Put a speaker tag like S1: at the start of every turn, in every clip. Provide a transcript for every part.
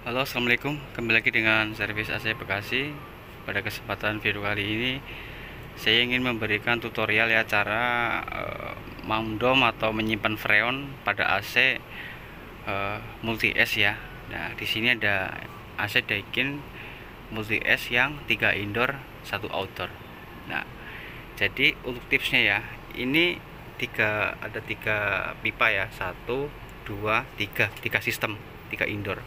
S1: Halo, assalamualaikum. Kembali lagi dengan servis AC Bekasi. Pada kesempatan video kali ini, saya ingin memberikan tutorial ya cara memdom atau menyimpan freon pada AC multi S ya. Nah, di sini ada AC Daikin multi S yang 3 indoor, 1 outdoor. Nah, jadi untuk tipsnya ya, ini ada tiga pipa ya, 1, 2, 3 sistem, 3 indoor.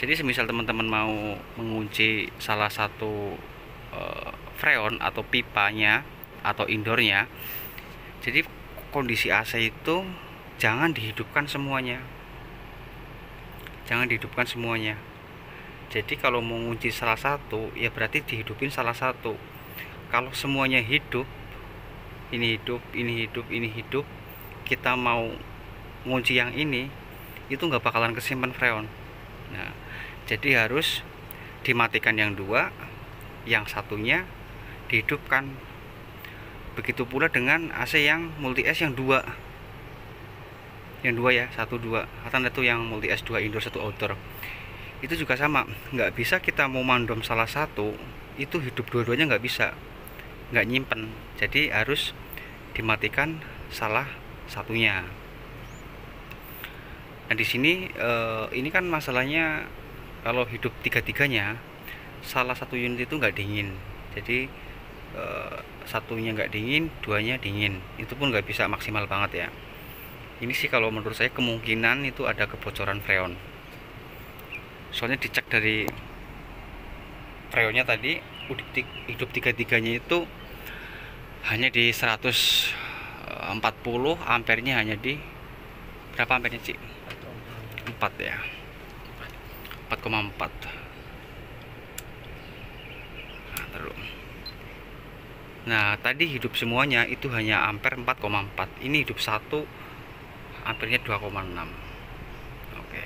S1: Jadi semisal teman-teman mau mengunci salah satu freon atau pipanya atau indoornya, jadi kondisi AC itu jangan dihidupkan semuanya, jadi kalau mau mengunci salah satu ya berarti dihidupin salah satu. Kalau semuanya hidup, ini hidup, ini hidup, ini hidup, kita mau mengunci yang ini, itu nggak bakalan kesimpan freon. Nah, jadi harus dimatikan yang dua, yang satunya dihidupkan. Begitu pula dengan AC yang multi S yang dua ya, 1 2 atau itu yang multi S 2 indoor 1 outdoor. Itu juga sama, nggak bisa kita mau mandom salah satu itu hidup dua-duanya, nggak bisa, nggak nyimpen. Jadi harus dimatikan salah satunya. Nah di sini ini kan masalahnya kalau hidup tiga-tiganya, salah satu unit itu nggak dingin. Jadi satunya nggak dingin, duanya dingin. Itu pun nggak bisa maksimal banget ya. Ini sih kalau menurut saya kemungkinan itu ada kebocoran freon. Soalnya dicek dari freonnya tadi, hidup tiga-tiganya itu hanya di 140 ampernya, hanya di berapa ampernya sih? 4 ya, 4,4. Nah tadi hidup semuanya itu hanya ampere 4,4. Ini hidup 1 ampernya 2,6. Oke.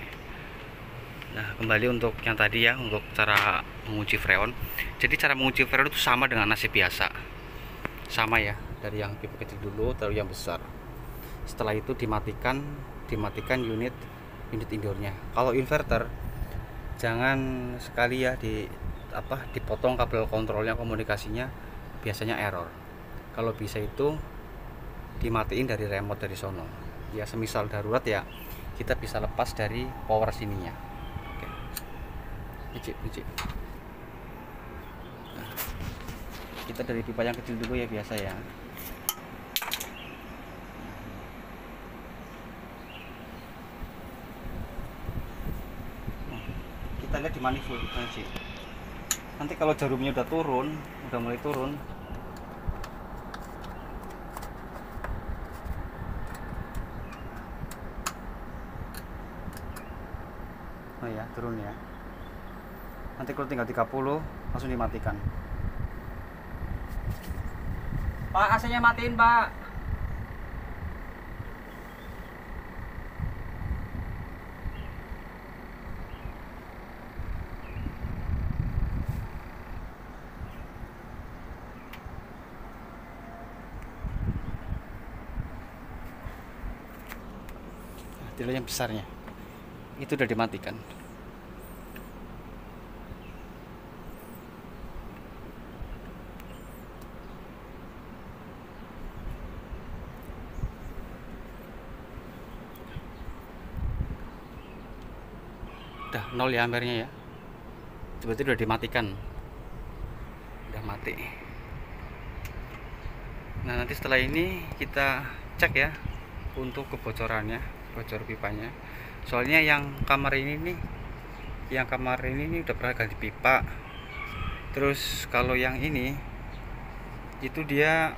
S1: Nah kembali untuk yang tadi ya, untuk cara mengunci freon. Jadi cara mengunci freon itu sama dengan AC biasa, sama ya, dari yang tipe kecil dulu lalu yang besar. Setelah itu dimatikan unit indoornya. Kalau inverter jangan sekali ya dipotong kabel kontrolnya, komunikasinya biasanya error. Kalau bisa itu dimatiin dari remote dari sono ya, semisal darurat ya kita bisa lepas dari power sininya. Oke, Uci. Nah, kita dari pipa yang kecil dulu ya, biasa ya. Kita lihat di manifold nanti kalau jarumnya udah mulai turun, oh ya, turun ya. Nanti kalau tinggal 30 langsung dimatikan. Pak, AC-nya matiin, Pak. Dulu yang besarnya itu udah dimatikan. Udah 0 ya ampernya ya, berarti udah dimatikan, udah mati. Nah nanti setelah ini kita cek ya untuk kebocorannya, bocor pipanya. Soalnya yang kamar ini nih udah pernah ganti pipa. Terus kalau yang ini itu dia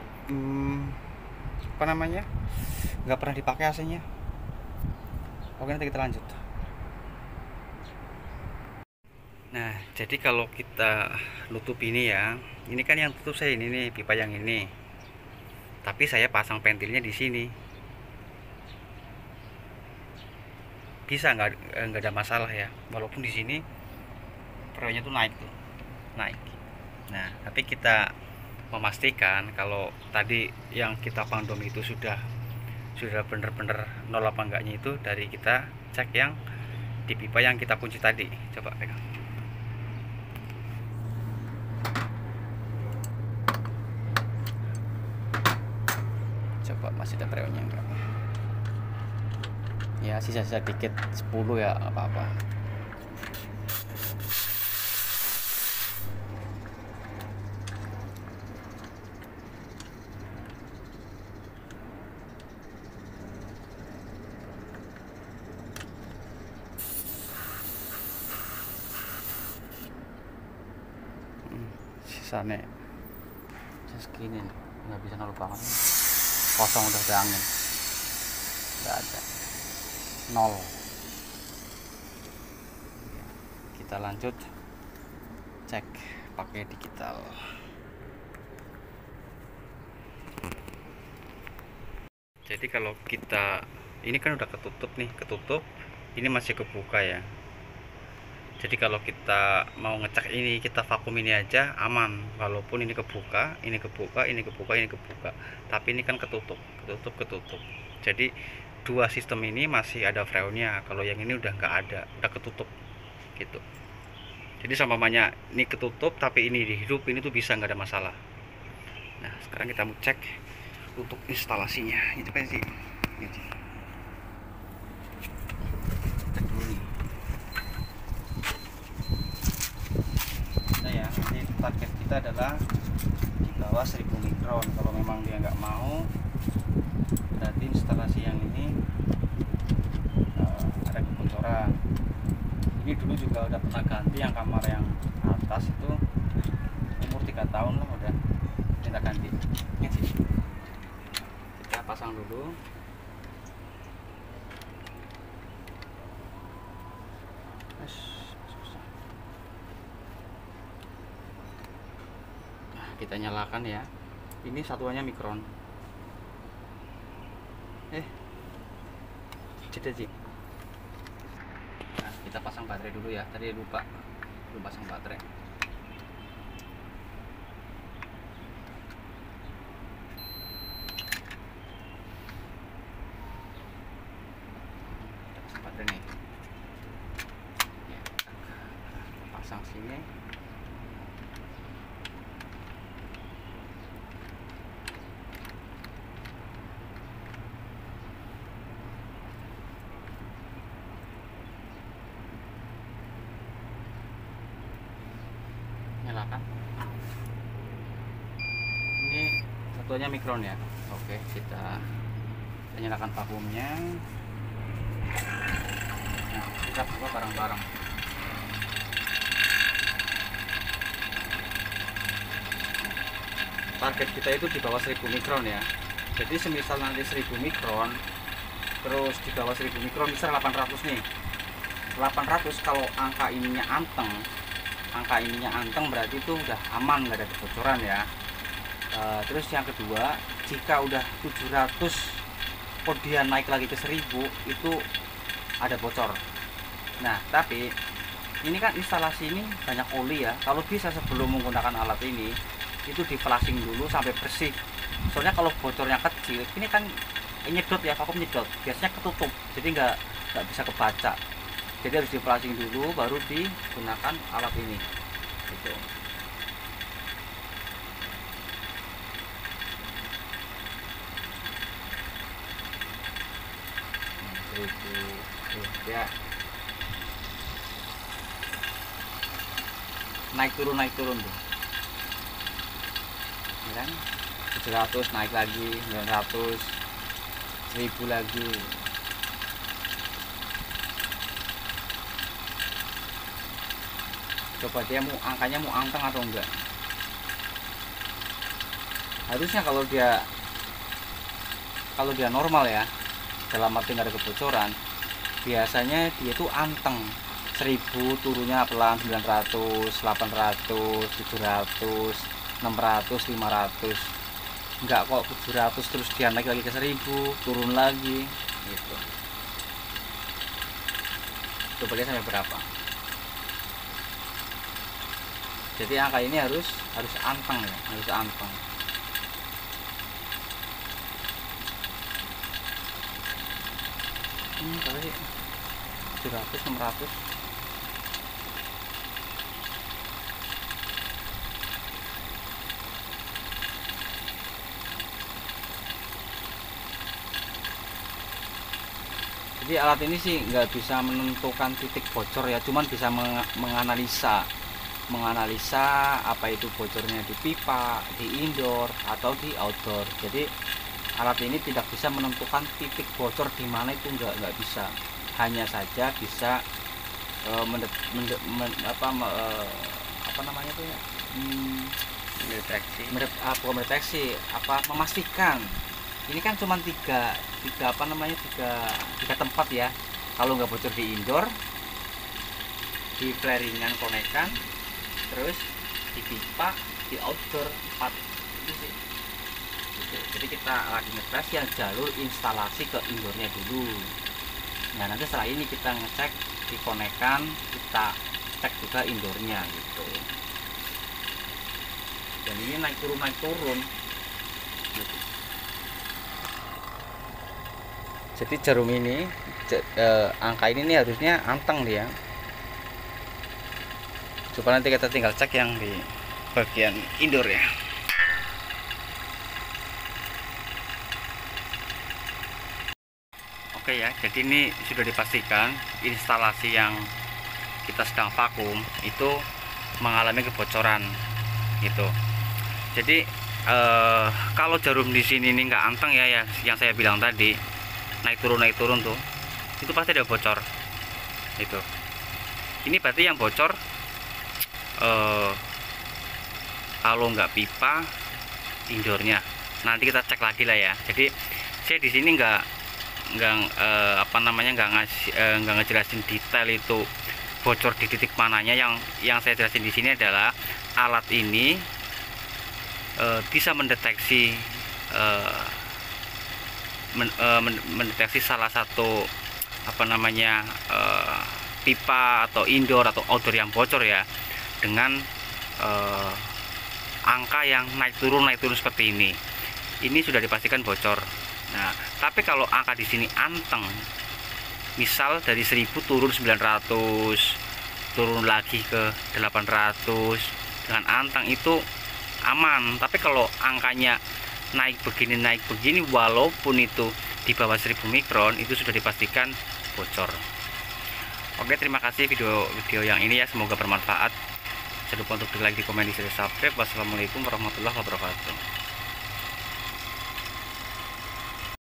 S1: nggak pernah dipakai AC-nya. Oke, nanti kita lanjut. Nah jadi kalau kita nutup ini ya, ini kan yang tutup saya ini nih, pipa yang ini, tapi saya pasang ventilnya di sini. Bisa nggak ada masalah ya, walaupun di sini freonnya tuh naik. Nah tapi kita memastikan kalau tadi yang kita pandom itu sudah bener-bener nol apa enggaknya, itu dari kita cek yang di pipa yang kita kunci tadi. Coba pegang. Coba masih ada freonnya enggak? Ya sisa-sisa dikit, 10 ya apa-apa. Sisanya segini nih, nggak bisa naruh banget, kosong, udah ada angin, nggak ada, 0. Kita lanjut cek pakai digital. Jadi kalau kita ini kan udah ketutup nih, ini masih kebuka ya. Jadi kalau kita mau ngecek ini, kita vakum ini aja aman. Walaupun ini kebuka, ini kebuka, ini kebuka, ini kebuka. Tapi ini kan ketutup. Jadi dua sistem ini masih ada freonnya. Kalau yang ini udah nggak ada, udah ketutup gitu. Jadi sampamanya ini ketutup tapi ini dihidup, ini tuh bisa nggak ada masalah. Nah sekarang kita mau cek untuk instalasinya. Itu kan sih. Cek dulu nih. Nanti target kita adalah di bawah 1000 mikron. Kalau memang dia nggak mau, berarti instalasi yang ini ada kebocoran. Ini dulu juga udah pernah ganti yang kamar yang atas itu, umur 3 tahun lah udah kita ganti. Ini sih. Kita pasang dulu. Kita nyalakan ya. Ini satuannya mikron. Jeda sih. Nah, kita pasang baterai dulu ya. Tadi lupa pasang baterai. Kita pasang baterai nih. Ya, pasang sini. Nyalakan. Ini satuannya mikron ya. Oke, kita nyalakan vakumnya. Nah, kita buka bareng-bareng. Target kita itu di bawah 1000 mikron ya. Jadi semisal nanti 1000 mikron, terus di bawah 1000 mikron misal 800 nih. 800 kalau angka ininya anteng, berarti itu udah aman, nggak ada kebocoran ya. Terus yang kedua, jika udah 700 kemudian naik lagi ke 1000 itu ada bocor. Nah tapi ini kan instalasi ini banyak oli ya. Kalau bisa sebelum menggunakan alat ini itu di flashing dulu sampai bersih. Soalnya kalau bocornya kecil, ini kan nyedot ya, vakum nyedot, biasanya ketutup, jadi nggak bisa kebaca. Jadi harus di flashing dulu baru digunakan alat ini gitu. Ya naik turun tuh ya kan, 700 naik lagi, 900, 1000 lagi. Coba dia angkanya mau anteng atau enggak. Harusnya kalau dia normal ya, dalam arti nggak ada kebocoran, biasanya dia tuh anteng. 1000 turunnya pelan, 900, 800, 700, 600, 500. Enggak kok 700 terus dia naik lagi ke 1000, turun lagi gitu. Coba lihat sampai berapa. Jadi angka ini harus anteng ya, harus anteng. Berapa sih? 700 600. Jadi alat ini sih nggak bisa menentukan titik bocor ya, cuman bisa menganalisa apa itu bocornya di pipa, di indoor atau di outdoor. Jadi alat ini tidak bisa menentukan titik bocor di mana, itu nggak bisa. Hanya saja bisa memastikan. Ini kan cuma tiga tempat ya. Kalau nggak bocor di indoor, di flaringan konekan, terus di pipa, di outdoor 4 itu sih. Gitu. Jadi kita lagi ngetes yang jalur instalasi ke indoornya dulu. Nah nanti setelah ini kita ngecek di konekan, kita cek juga indoornya gitu. Dan ini naik turun gitu. Jadi jarum ini angka ini harusnya anteng dia. Coba nanti kita tinggal cek yang di bagian indoor ya. Oke ya, jadi ini sudah dipastikan instalasi yang kita sedang vakum itu mengalami kebocoran gitu. Jadi kalau jarum di sini ini nggak anteng ya, yang saya bilang tadi, naik turun tuh, itu pasti ada bocor itu. Ini berarti yang bocor kalau nggak pipa, indoornya. Nanti kita cek lagi lah ya. Jadi saya di sini nggak ngejelasin detail itu bocor di titik mananya. Yang saya jelasin di sini adalah alat ini bisa mendeteksi mendeteksi salah satu pipa atau indoor atau outdoor yang bocor ya, dengan angka yang naik turun seperti ini. Ini sudah dipastikan bocor. Nah, tapi kalau angka di sini anteng, misal dari 1000 turun 900, turun lagi ke 800 dengan anteng, itu aman. Tapi kalau angkanya naik begini walaupun itu di bawah 1000 mikron, itu sudah dipastikan bocor. Oke, terima kasih video yang ini ya, semoga bermanfaat. Jangan lupa untuk like, di komen, di share, subscribe. Wassalamualaikum warahmatullahi wabarakatuh.